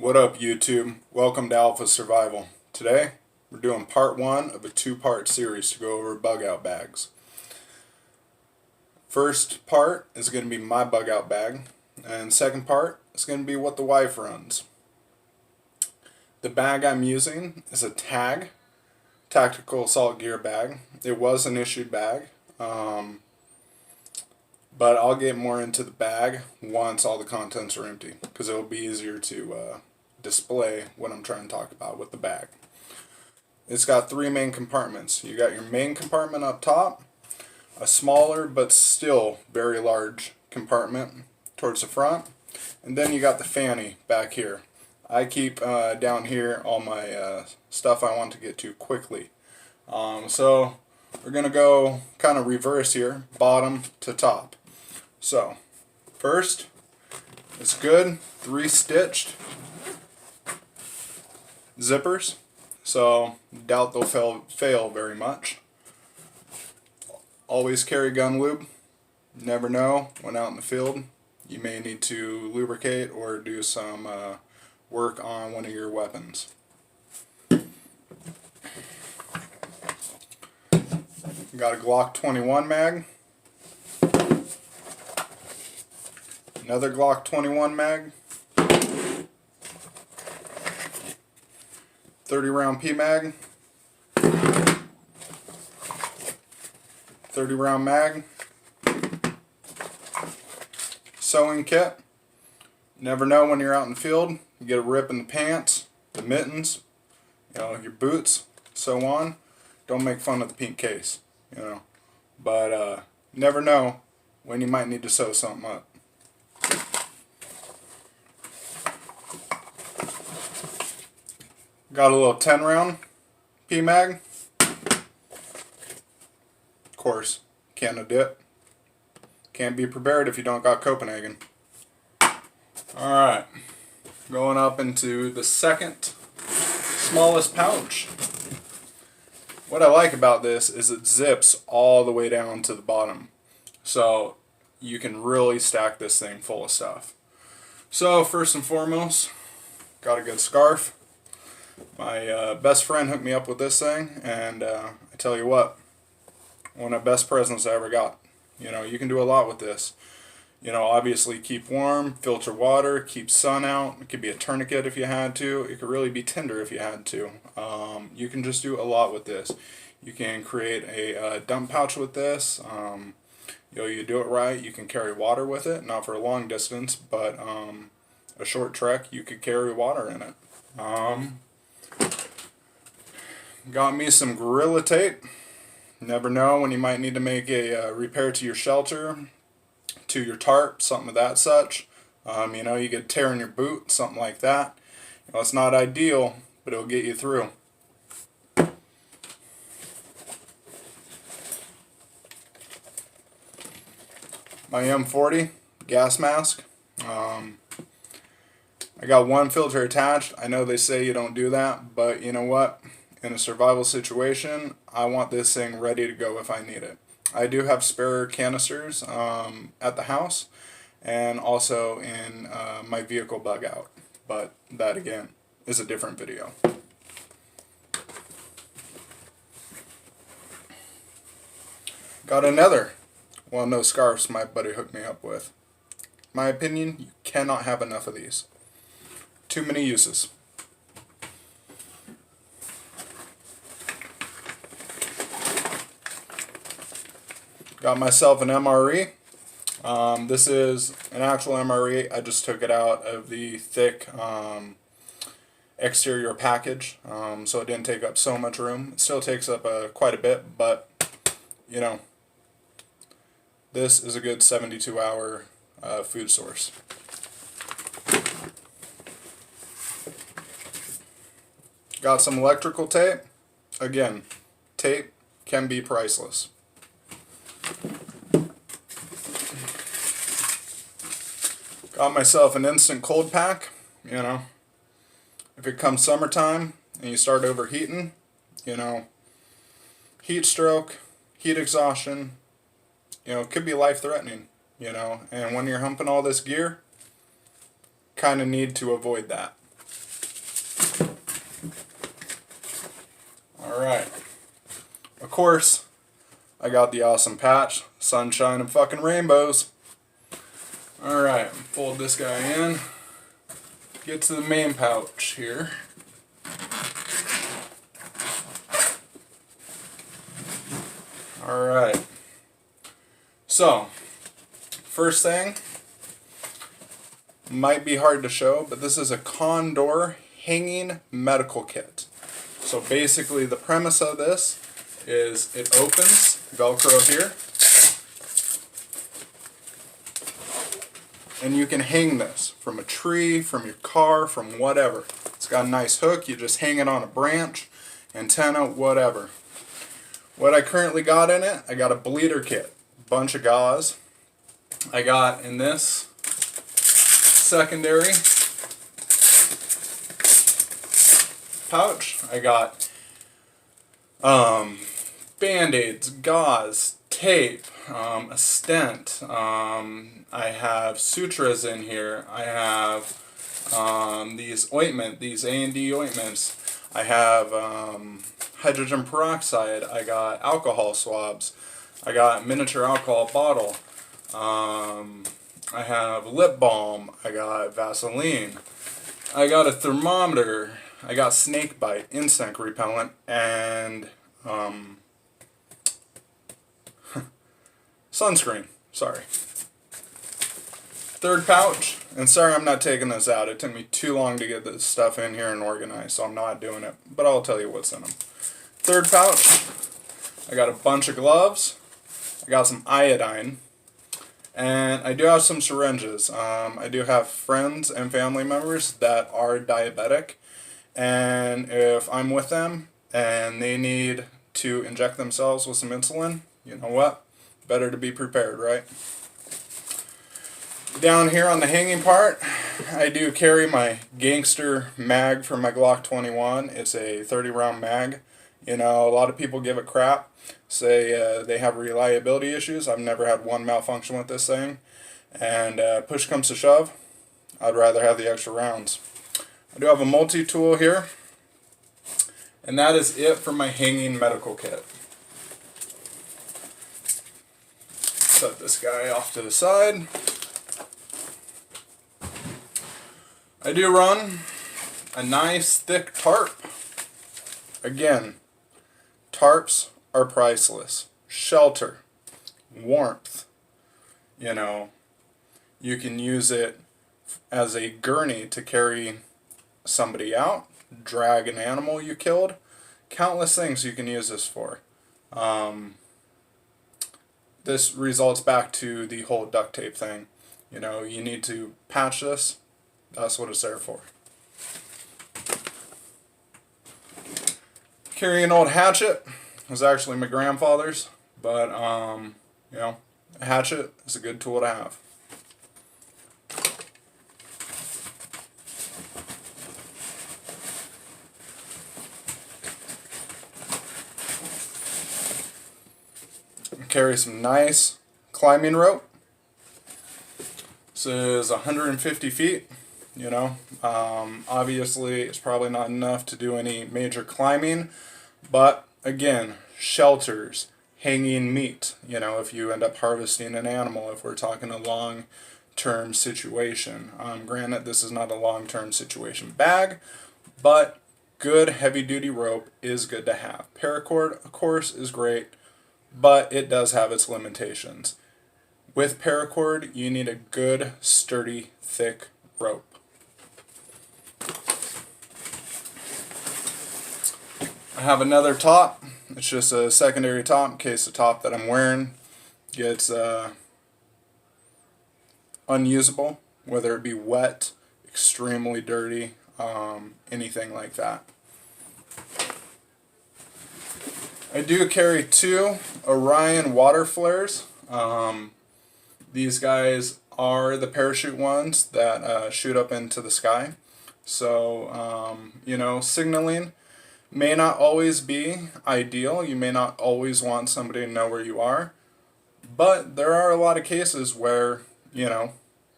What up, YouTube? Welcome to Alpha Survival. Today we're doing part 1 of a 2-part series to go over bug out bags. First part is going to be my bug out bag, and second part is going to be what the wife runs. The bag I'm using is a TAG, Tactical Assault Gear bag. It was an issued bag, but I'll get more into the bag once all the contents are empty, because it will be easier to display what I'm trying to talk about with the bag. It's got 3 main compartments. You got your main compartment up top, a smaller but still very large compartment towards the front, and then you got the fanny back here. I keep down here all my stuff I want to get to quickly. So we're going to go kind of reverse here, bottom to top. So first, it's good 3-stitched zippers, so doubt they'll fail very much. Always carry gun lube. Never know when out in the field you may need to lubricate or do some work on one of your weapons. Got a Glock 21 mag, another Glock 21 mag, 30-round P-mag, 30-round mag, sewing kit. Never know when you're out in the field, you get a rip in the pants, the mittens, your boots, so on. Don't make fun of the pink case, but never know when you might need to sew something up. Got a little 10-round P-mag. Of course, can of dip. Can't be prepared if you don't got Copenhagen. Alright, going up into the second smallest pouch. What I like about this is it zips all the way down to the bottom, so you can really stack this thing full of stuff. So first and foremost, got a good scarf. My best friend hooked me up with this thing, and I tell you what, one of the best presents I ever got. You can do a lot with this. Obviously keep warm, filter water, keep sun out. It could be a tourniquet if you had to. It could really be tinder if you had to. You can just do a lot with this. You can create a dump pouch with this. You do it right, you can carry water with it. Not for a long distance, but a short trek, you could carry water in it. Got me some Gorilla Tape. Never know when you might need to make a repair to your shelter, to your tarp, something of that such. You get tear in your boot, something like that. It's not ideal, but it'll get you through. My M40 gas mask. I got one filter attached. I know they say you don't do that, but you know what? In a survival situation, I want this thing ready to go if I need it. I do have spare canisters at the house, and also in my vehicle bug out, but that again is a different video. Got another one of those scarves my buddy hooked me up with. My opinion, you cannot have enough of these. Too many uses. Got myself an MRE. This is an actual MRE. I just took it out of the thick exterior package, so it didn't take up so much room. It still takes up quite a bit, but this is a good 72-hour food source. Got some electrical tape. Again, tape can be priceless. Got myself an instant cold pack. If it comes summertime and you start overheating, heat stroke, heat exhaustion, it could be life-threatening, and when you're humping all this gear, kind of need to avoid that. Alright. Of course, I got the awesome patch, sunshine and fucking rainbows. Alright, fold this guy in. Get to the main pouch here. Alright. So, first thing, might be hard to show, but this is a condor hanging medical kit. So basically the premise of this is it opens, Velcro here, and you can hang this from a tree, from your car, from whatever. It's got a nice hook, you just hang it on a branch, antenna, whatever. What I currently got in it, I got a bleeder kit, bunch of gauze. I got in this secondary pouch, I got band-aids, gauze, tape, a stent, I have sutras in here, I have these A&D ointments, I have hydrogen peroxide, I got alcohol swabs, I got miniature alcohol bottle, I have lip balm, I got Vaseline, I got a thermometer, I got snake bite, insect repellent, and sunscreen. Sorry. Third pouch, and sorry I'm not taking this out. It took me too long to get this stuff in here and organized, so I'm not doing it. But I'll tell you what's in them. Third pouch, I got a bunch of gloves. I got some iodine. And I do have some syringes. I do have friends and family members that are diabetic. And if I'm with them and they need to inject themselves with some insulin, you know what? Better to be prepared, right? Down here on the hanging part, I do carry my gangster mag for my Glock 21. It's a 30-round mag. You know, a lot of people give it crap, say they have reliability issues. I've never had one malfunction with this thing. And push comes to shove, I'd rather have the extra rounds. I do have a multi-tool here, and that is it for my hanging medical kit. Set this guy off to the side. I do run a nice thick tarp. Again, tarps are priceless. Shelter, warmth, you know, you can use it as a gurney to carry somebody out, drag an animal you killed, countless things you can use this for. This results back to the whole duct tape thing. You know, you need to patch this, that's what it's there for. Carry an old hatchet. It was actually my grandfather's, but you know, a hatchet is a good tool to have. Carry some nice climbing rope. This is 150 feet. You know, obviously it's probably not enough to do any major climbing, but again, shelters, hanging meat, you know, if you end up harvesting an animal, if we're talking a long-term situation. Granted, this is not a long-term situation bag, but good heavy-duty rope is good to have. Paracord, of course, is great, but it does have its limitations. With paracord, you need a good, sturdy, thick rope. I have another top. It's just a secondary top in case the top that I'm wearing gets unusable, whether it be wet, extremely dirty, anything like that. I do carry two Orion water flares. These guys are the parachute ones that shoot up into the sky. So, you know, signaling may not always be ideal. You may not always want somebody to know where you are. But there are a lot of cases where, you know,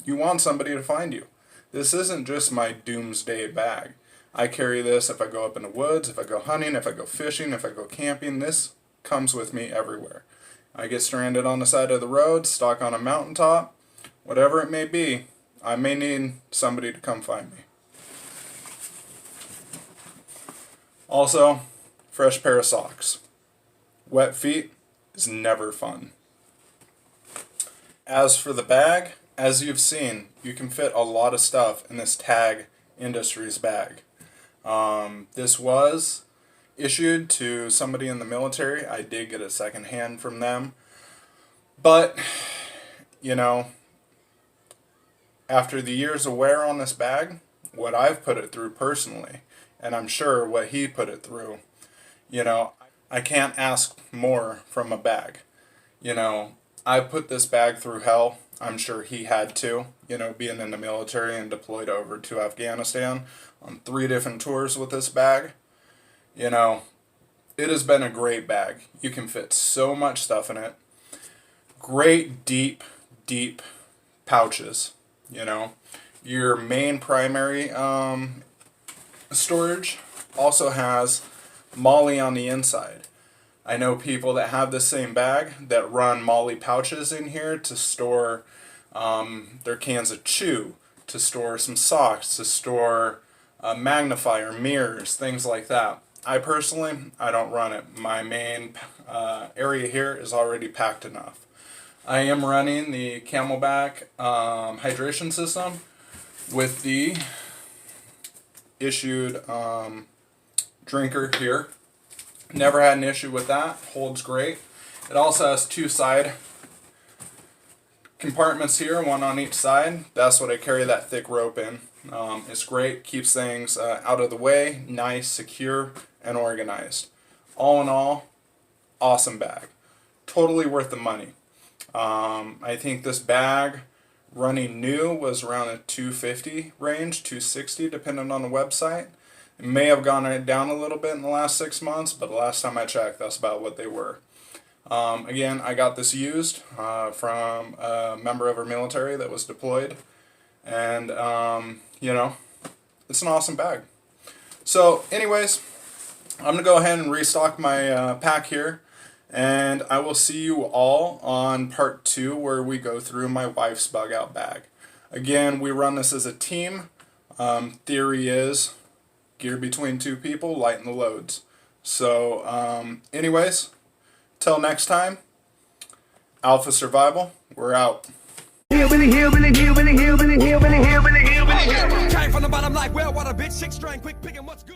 you want somebody to find you. This isn't just my doomsday bag. I carry this if I go up in the woods, if I go hunting, if I go fishing, if I go camping. This comes with me everywhere. I get stranded on the side of the road, stuck on a mountaintop, whatever it may be, I may need somebody to come find me. Also, fresh pair of socks. Wet feet is never fun. As for the bag, as you've seen, you can fit a lot of stuff in this Tag Industries bag. This was issued to somebody in the military. I did get it secondhand from them. But, you know, after the years of wear on this bag, what I've put it through personally, and I'm sure what he put it through, you know, I can't ask more from a bag. You know, I put this bag through hell. I'm sure he had to, you know, being in the military and deployed over to Afghanistan on 3 different tours with this bag. You know, it has been a great bag. You can fit so much stuff in it. Great deep pouches, you know. Your main primary storage also has MOLLE on the inside. I know people that have the same bag that run MOLLE pouches in here to store their cans of chew, to store some socks, to store a magnifier, mirrors, things like that. I personally, I don't run it. My main area here is already packed enough. I am running the Camelback hydration system with the issued drinker here. Never had an issue with that. Holds great. It also has 2 side compartments here, 1 on each side. That's what I carry that thick rope in. It's great. Keeps things out of the way, nice, secure, and organized. All in all, awesome bag. Totally worth the money. I think this bag running new was around a $250 range, $260 depending on the website. It may have gone down a little bit in the last 6 months, but the last time I checked, that's about what they were. Again, I got this used from a member of our military that was deployed, and you know, it's an awesome bag. So anyways, I'm going to go ahead and restock my pack here, and I will see you all on part 2 where we go through my wife's bug out bag. Again, we run this as a team. Theory is gear between 2 people, lighten the loads. So anyways, till next time, Alpha Survival, we're out. Came from the bottom like, well, what a bitch, 6 string, quick picking, what's good?